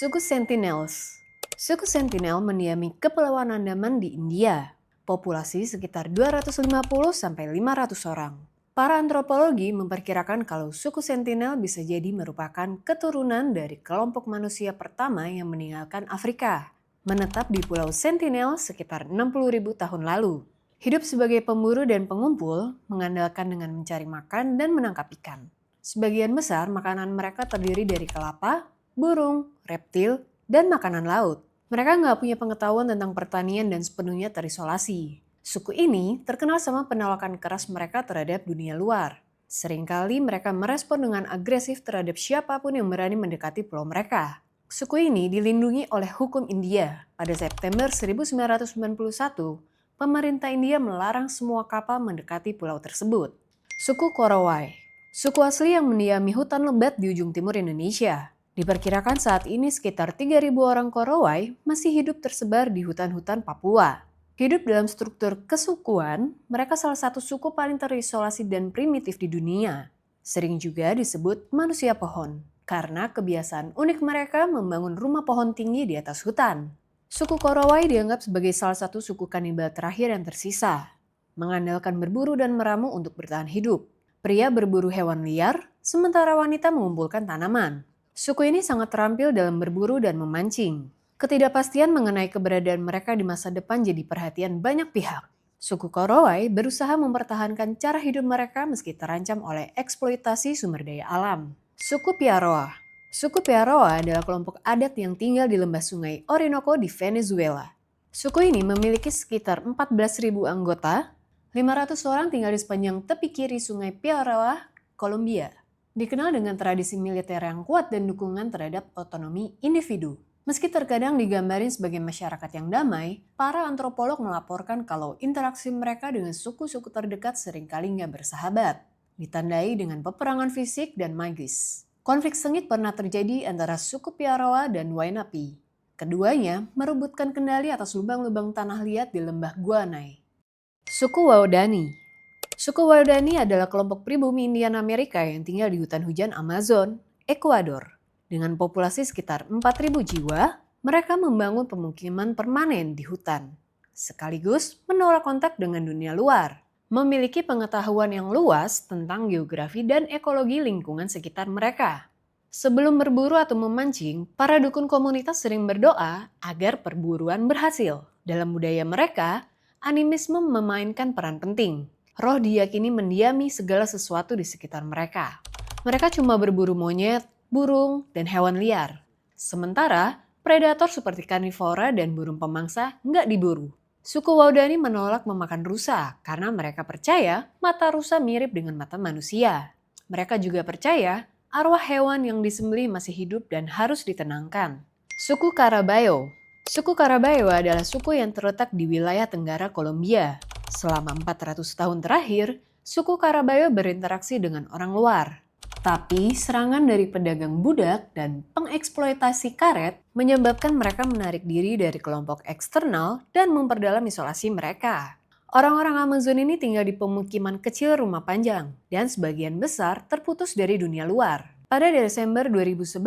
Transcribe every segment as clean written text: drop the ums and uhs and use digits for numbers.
Suku Sentinels. Suku Sentinel mendiami Kepulauan Andaman di India. Populasi sekitar 250-500 orang. Para antropologi memperkirakan kalau suku Sentinel bisa jadi merupakan keturunan dari kelompok manusia pertama yang meninggalkan Afrika. Menetap di Pulau Sentinel sekitar 60.000 tahun lalu. Hidup sebagai pemburu dan pengumpul, mengandalkan dengan mencari makan dan menangkap ikan. Sebagian besar makanan mereka terdiri dari kelapa, burung, reptil, dan makanan laut. Mereka nggak punya pengetahuan tentang pertanian dan sepenuhnya terisolasi. Suku ini terkenal sama penolakan keras mereka terhadap dunia luar. Seringkali mereka merespon dengan agresif terhadap siapapun yang berani mendekati pulau mereka. Suku ini dilindungi oleh hukum India. Pada September 1991, pemerintah India melarang semua kapal mendekati pulau tersebut. Suku Korowai. Suku asli yang mendiami hutan lebat di ujung timur Indonesia. Diperkirakan saat ini sekitar 3.000 orang Korowai masih hidup tersebar di hutan-hutan Papua. Hidup dalam struktur kesukuan, mereka salah satu suku paling terisolasi dan primitif di dunia. Sering juga disebut manusia pohon, karena kebiasaan unik mereka membangun rumah pohon tinggi di atas hutan. Suku Korowai dianggap sebagai salah satu suku kanibal terakhir yang tersisa, mengandalkan berburu dan meramu untuk bertahan hidup. Pria berburu hewan liar, sementara wanita mengumpulkan tanaman. Suku ini sangat terampil dalam berburu dan memancing. Ketidakpastian mengenai keberadaan mereka di masa depan jadi perhatian banyak pihak. Suku Korowai berusaha mempertahankan cara hidup mereka meski terancam oleh eksploitasi sumber daya alam. Suku Piaroa. Suku Piaroa adalah kelompok adat yang tinggal di lembah sungai Orinoco di Venezuela. Suku ini memiliki sekitar 14.000 anggota, 500 orang tinggal di sepanjang tepi kiri sungai Piaroa, Kolombia. Dikenal dengan tradisi militer yang kuat dan dukungan terhadap otonomi individu. Meski terkadang digambarin sebagai masyarakat yang damai, para antropolog melaporkan kalau interaksi mereka dengan suku-suku terdekat seringkali nggak bersahabat, ditandai dengan peperangan fisik dan magis. Konflik sengit pernah terjadi antara suku Piaroa dan Wainapi. Keduanya merebutkan kendali atas lubang-lubang tanah liat di lembah Guanay. Suku Waodani. Suku Waodani adalah kelompok pribumi Indian Amerika yang tinggal di hutan hujan Amazon, Ekuador. Dengan populasi sekitar 4.000 jiwa, mereka membangun pemukiman permanen di hutan. Sekaligus menolak kontak dengan dunia luar. Memiliki pengetahuan yang luas tentang geografi dan ekologi lingkungan sekitar mereka. Sebelum berburu atau memancing, para dukun komunitas sering berdoa agar perburuan berhasil. Dalam budaya mereka, animisme memainkan peran penting. Roh diyakini mendiami segala sesuatu di sekitar mereka. Mereka cuma berburu monyet, burung, dan hewan liar. Sementara, predator seperti karnivora dan burung pemangsa nggak diburu. Suku Waodani menolak memakan rusa karena mereka percaya mata rusa mirip dengan mata manusia. Mereka juga percaya arwah hewan yang disembelih masih hidup dan harus ditenangkan. Suku Caraballo. Suku Caraballo adalah suku yang terletak di wilayah tenggara Kolombia. Selama 400 tahun terakhir, suku Caraballo berinteraksi dengan orang luar. Tapi serangan dari pedagang budak dan pengeksploitasi karet menyebabkan mereka menarik diri dari kelompok eksternal dan memperdalam isolasi mereka. Orang-orang Amazon ini tinggal di pemukiman kecil rumah panjang dan sebagian besar terputus dari dunia luar. Pada Desember 2011,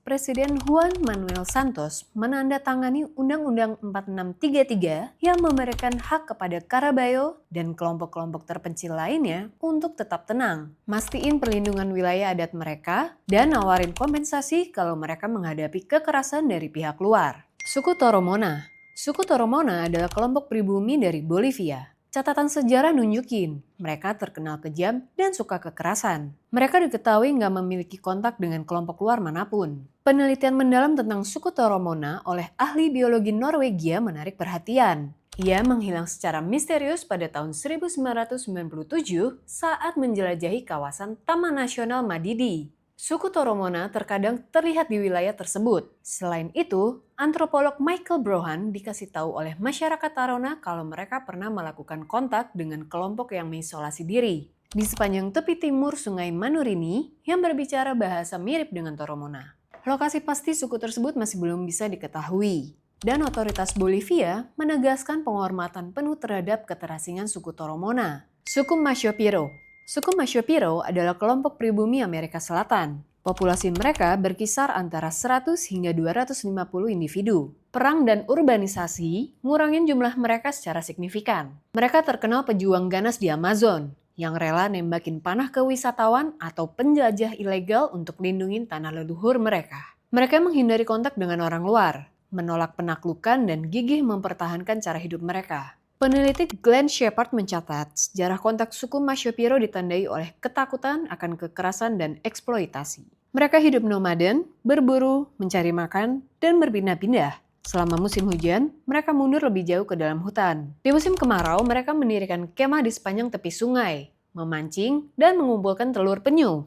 Presiden Juan Manuel Santos menandatangani Undang-Undang 4633 yang memberikan hak kepada Caraballo dan kelompok-kelompok terpencil lainnya untuk tetap tenang, mastiin perlindungan wilayah adat mereka, dan nawarin kompensasi kalau mereka menghadapi kekerasan dari pihak luar. Suku Toromona. Suku Toromona adalah kelompok pribumi dari Bolivia. Catatan sejarah nunjukin mereka terkenal kejam dan suka kekerasan. Mereka diketahui nggak memiliki kontak dengan kelompok luar manapun. Penelitian mendalam tentang suku Toromona oleh ahli biologi Norwegia menarik perhatian. Ia menghilang secara misterius pada tahun 1997 saat menjelajahi kawasan Taman Nasional Madidi. Suku Toromona terkadang terlihat di wilayah tersebut. Selain itu, antropolog Michael Brohan dikasih tahu oleh masyarakat Tarona kalau mereka pernah melakukan kontak dengan kelompok yang mengisolasi diri di sepanjang tepi timur Sungai Manurini yang berbicara bahasa mirip dengan Toromona. Lokasi pasti suku tersebut masih belum bisa diketahui. Dan otoritas Bolivia menegaskan penghormatan penuh terhadap keterasingan suku Toromona. Suku Mashopiro. Suku Mashopiro adalah kelompok pribumi Amerika Selatan. Populasi mereka berkisar antara 100 hingga 250 individu. Perang dan urbanisasi ngurangin jumlah mereka secara signifikan. Mereka terkenal pejuang ganas di Amazon, yang rela nembakin panah ke wisatawan atau penjajah ilegal untuk lindungin tanah leluhur mereka. Mereka menghindari kontak dengan orang luar, menolak penaklukan dan gigih mempertahankan cara hidup mereka. Peneliti Glenn Shepard mencatat, sejarah kontak suku Mashio-Piro ditandai oleh ketakutan akan kekerasan dan eksploitasi. Mereka hidup nomaden, berburu, mencari makan, dan berpindah-pindah. Selama musim hujan, mereka mundur lebih jauh ke dalam hutan. Di musim kemarau, mereka mendirikan kemah di sepanjang tepi sungai, memancing, dan mengumpulkan telur penyu.